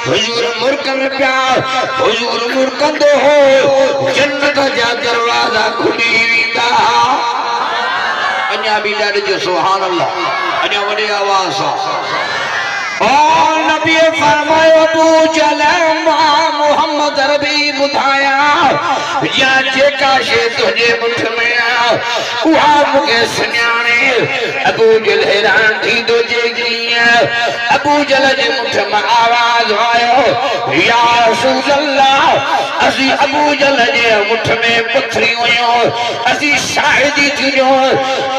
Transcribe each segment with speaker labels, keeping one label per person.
Speaker 1: हुजूर मुर्कन प्या हुजूर मुर्कंदो हो जन्नत जा दरवाजा खुली वींदा अञा बि ॾाढो जो सुभान अल्लाह अञा वॾे आवाज़ सां ओ नबी फरमायो तू चल मोहम्मद रबी ॿुधाया या जेका शइ तुंहिंजे मुठ में उहा मूंखे सुञाणे अबू जहल हैरान थींदो जेकी अबू जहल जे मुठ मां आवाज़ आयो या रसूल अल्लाह असी अबू जहल जे मुठ में पथरी हुयूं असी शाहिदी थियूं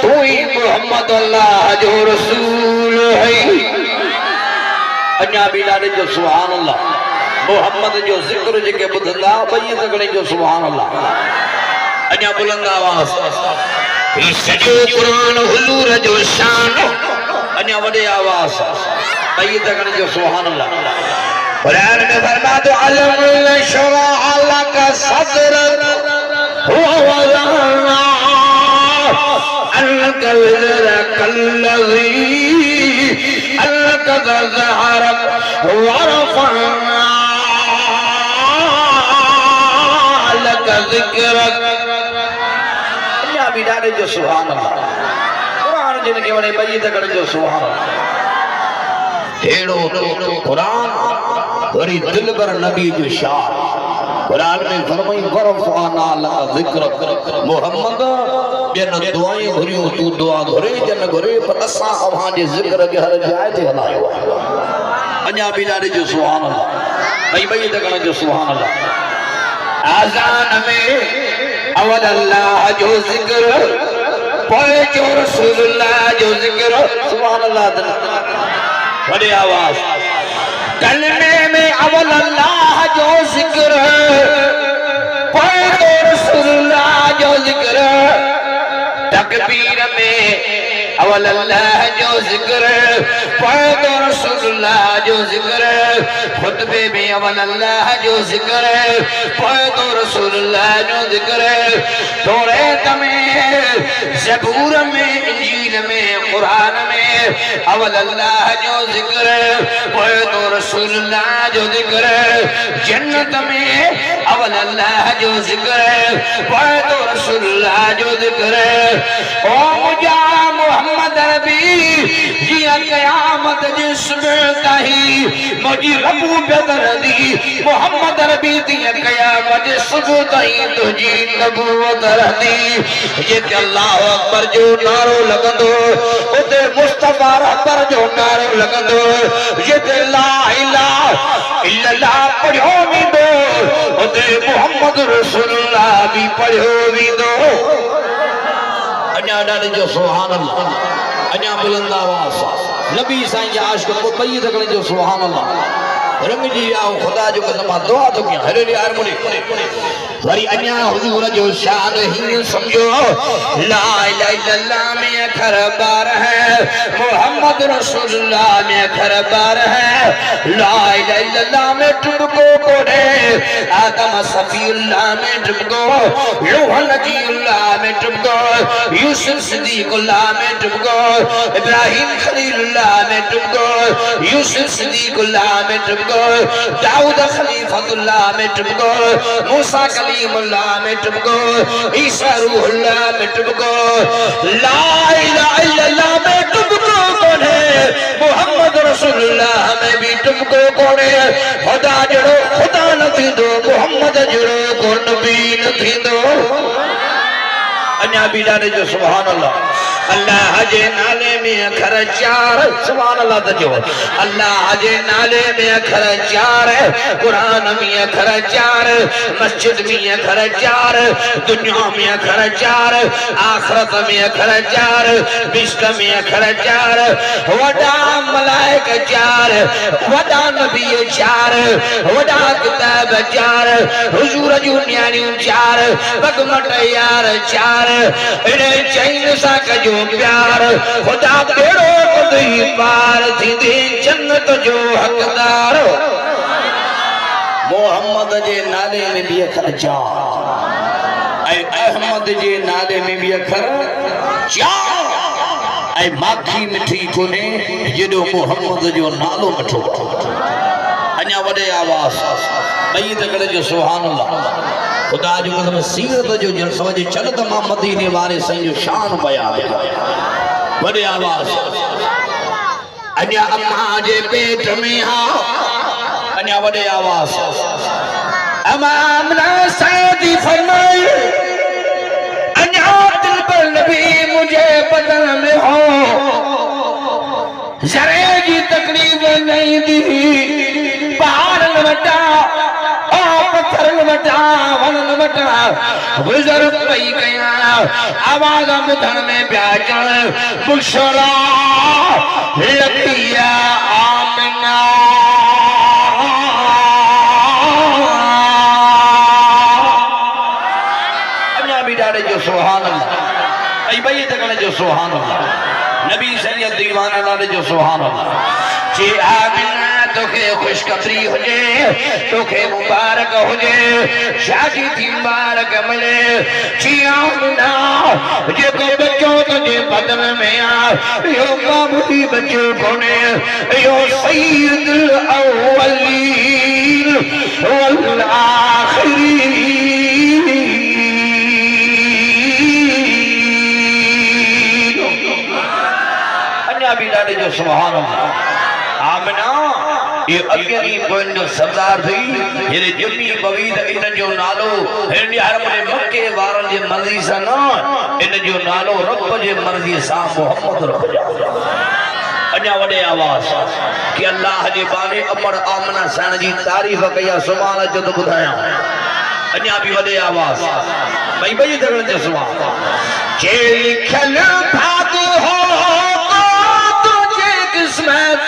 Speaker 1: तू ही मोहम्मद अल्लाह जो रसूल है अञा बि ॾाढे जो सुभान अल्लाह मोहम्मद जो ज़िक्र जेके ॿुधंदा ॿई तकड़े जो सुभान अल्लाह अञा बुलंद आवाज़ ही सॼो क़ुरान हुजूर जो शान अञा वॾे आवाज़ ॿई तकड़े जो सुभान अल्लाह क़ुरान में फरमातो अलम नशरह लक सदरक हुवा वज़अना अन्नक विज़रक अल्लज़ी अन्नक ज़हरक वरफ़अना लक ज़िक्रक अञा बि ॾाढे जो सुभान अल्लाह क़ुरान जिन खे वणे ॿई तकड़े जो सुभान अल्लाह हेड़ो क़ुरान वरी दिलबर नबी जो शान क़ुरान में फरमाई वरफ़अना लक ज़िक्रक मोहम्मद बिन दुआएं घुरियूं तू दुआ घुरे जन घुरे पर असां अव्हां जे ज़िक्र खे हर जाइ ते हलायो अञा बि ॾाढे जो सुभान अल्लाह ॿई तकड़े जो सुभान अल्लाह आज़ान में अवल अल्लाह जो ज़िक्र पोइ जो रसूलुल्लाह जो ज़िक्र सुभान अल्लाह वॾे आवाज़ कलमे में अवल अल्लाह जो ज़िक्र पोइ जो रसूलुल्लाह जो ज़िक्र तकबीर में अवल अल्लाह जो ज़िक्र पोइ तो रसूलुल्लाह जो ज़िक्र खुतबे में अवल अल्लाह जो ज़िक्र पोइ तो रसूलुल्लाह जो ज़िक्र तौरात में ज़बूर में इंजील में क़ुरान में अवल अल्लाह जो ज़िक्र पोइ तो रसूलुल्लाह जो ज़िक्र जन्नत में अवल अल्लाह जो ज़िक्र पोइ तो रसूलुल्लाह जो ज़िक्र ओ मुझा मोहम्मद रबी जिया क़यामत जे सुबह ताईं मुझी रबू बेदरदी मोहम्मद रबी जिया क़यामत जे सुबह ताईं तुझी नबूवत रहंदी जिते अल्लाह अकबर जो नारो लगंदो उते मुस्तफा रहबर जो नारो लगंदो जिते ला इलाहा इल्लल्लाह पढ़ियो वेंदो उते मोहम्मद रसूलुल्लाह भी पढ़ियो वेंदो अञा ॾाढे जो सुभान अल्लाह अञा बुलंद आवाज़ नबी साईं जा आशिक़ ॿई तकड़े जो सुभान अल्लाह रंग जी आओ खुदा जो कसम दुआ तो क्या हरे यार मुने वरी अञा हुजूर जो शान ही समझो ला इलाहा इल्लल्लाह में अखर बार है मोहम्मद रसूलुल्लाह में अखर बार है ला इलाहा इल्लल्लाह में तुमको कोड़े आदम सफीउल्लाह में तुमको लोहा नजीउल्लाह में तुमको यूसुफ सिद्दीकुल्लाह में तुमको इब्राहिम खलीलुल्लाह में तुमको यूसुफ सिद्दीकुल्लाह में तुमको दाऊद खलीफतुल्लाह में तुमको मूसा कलीमुल्लाह में तुमको ईसा रूहुल्लाह में तुमको ला इलाहा इल्लल्लाह में तुमको कौन है मोहम्मद रसूलुल्लाह में भी तुमको कौन है खुदा जड़ो खुदा न थींदो मोहम्मद जड़ो को नबी न थींदो अञा बि ॾाढे जो सुभान अल्लाह अल्लाह जे नाले में अखर चार सुभान अल्लाह तजो अल्लाह जे नाले में अखर चार कुरान में अखर चार मस्जिद में अखर चार दुनिया में अखर चार आखिरत में अखर चार बिश्त में अखर चार वडा मलाइक चार वडा नबी चार वडा किताब चार हुजूर जूं न्याणियूं चार बगमट यार चार इने चैन सा कजो प्यार खुदा बेड़ो कदई पार थींदे जन्नत जो हकदार मोहम्मद जे नाले में भी अखर चार ऐं अहमद जे नाले में भी अखर चार ऐं माखी मिठी कोने जेॾो मोहम्मद जो नालो मिठो अञा वॾे आवाज़ ॿई तकड़े जो सुभान अल्लाह खुदा जो कसम सीरत जो जलसो जे चल त मां मदीने वारे साईं जो शान बयान कयां वॾे आवाज़ अञा अम्मा जे पेट में हा अञा वॾे आवाज़ अम्मा आमना सैदी फरमाई अञा दिल पर नबी मुझे बदन में हो जरे जी तकलीफ नहीं दी पहाड़ न वटा पत्थर न वटा वन न वटा गुजर पई कया आवाज ॿुधण में पिया अचण बुशरा लकिया आमिना अञा बि ॾाढे जो सुभान अल्लाह ऐं ॿई तकड़े जो सुभान अल्लाह नबी सैयद दीवाना नाले जो सुभान अल्लाह जे आमिना तोखे खुशखबरी हुजे तोखे मुबारक हुजे शादी थी मुबारक मिले जी आमिना जेको बच्चो तुंहिंजे बदन में आ इहो मामूली बच्चो कोन्हे इहो सय्यदुल अव्वलीन वल आखिरीन भी ॾाढे जो सुभान अल्लाह आमिना ये अगली पोइन जो सरदार थी ये जुमी बवीद इन जो नालो हिन हर में मक्के वारन जे मर्जी सा न इन जो नालो रब जे मर्जी सा मोहम्मद रख जा अञा वॾे आवाज़ कि अल्लाह जे बाने अमर आमिना साईं जी तारीफ़ कया सुभान अचो तो ॿुधायां अञा भी वॾे आवाज़ भई ॿई तकड़े जो सुभान जे लिखल भाग हो किस्मत